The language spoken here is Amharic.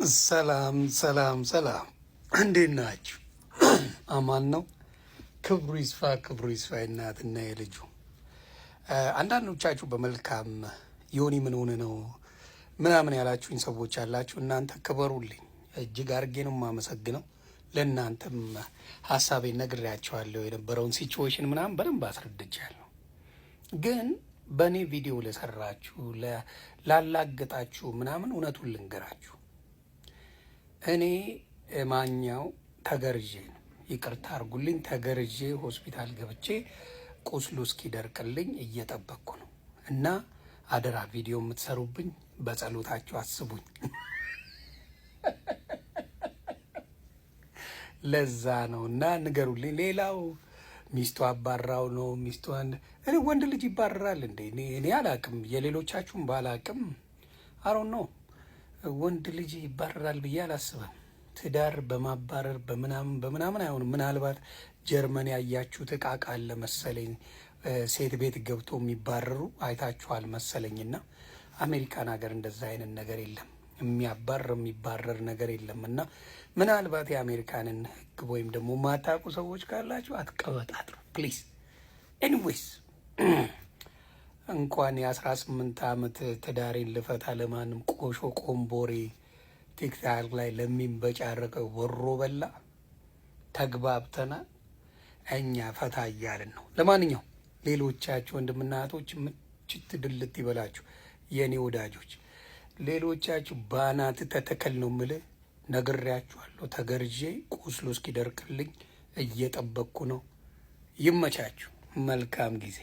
ሰላም ሰላም ሰላም፣ እንዴት ናችሁ? አማን ነው። ክብሩ ይስፋ ክብሩ ይስፋ። እናትና የልጁ አንዳንዶቻችሁ በመልካም ዮኒ ምን ሆነ ነው ምናምን ያላችሁኝ ሰዎች አላችሁ። እናንተ ክበሩልኝ፣ እጅግ አድርጌ ነው የማመሰግነው። ለእናንተም ሀሳቤን ነግሬያቸዋለሁ። የነበረውን ሲቹዌሽን ምናምን በደንብ አስረድቻለሁ። ግን በእኔ ቪዲዮ ለሰራችሁ ላላገጣችሁ ምናምን እውነቱን ልንገራችሁ። እኔ ማኛው ተገርዤ ነው፣ ይቅርታ አርጉልኝ፣ ተገርዤ ሆስፒታል ገብቼ ቁስሉ እስኪደርቅልኝ እየጠበቅኩ ነው። እና አደራ ቪዲዮ የምትሰሩብኝ በጸሎታችሁ አስቡኝ። ለዛ ነው እና ንገሩልኝ። ሌላው ሚስቱ አባራው ነው ሚስቱ እኔ ወንድ ልጅ ይባረራል እንዴ? እኔ አላቅም፣ የሌሎቻችሁም ባላቅም አሮን ነው ወንድ ልጅ ይባረራል ብዬ አላስብም። ትዳር በማባረር በምናምን አይሆንም። ምናልባት ጀርመን ያያችሁት እቃ ቃል መሰለኝ ሴት ቤት ገብቶ የሚባረሩ አይታችኋል መሰለኝና አሜሪካን ሀገር እንደዛ አይነት ነገር የለም። የሚባረር ነገር የለም። እና ምናልባት የአሜሪካንን ሕግ ወይም ደግሞ ማታውቁ ሰዎች ካላችሁ አትቀበጣጥሩ ፕሊዝ። ኤኒዌይስ እንኳን የ18 ዓመት ትዳሬን ልፈታ ለማንም ቆሾ ቆምቦሬ ቲክታክ ላይ ለሚንበጫረቀው ወሮ በላ ተግባብተናል። እኛ ፈታ እያልን ነው። ለማንኛውም ሌሎቻችሁ ወንድምና እህቶች ምችት ድልት ይበላችሁ የእኔ ወዳጆች። ሌሎቻችሁ ባናት ተተከል ነው የምልህ፣ ነግሬያችኋለሁ። ተገርዤ ቁስሉ እስኪደርቅልኝ እየጠበቅኩ ነው። ይመቻችሁ። መልካም ጊዜ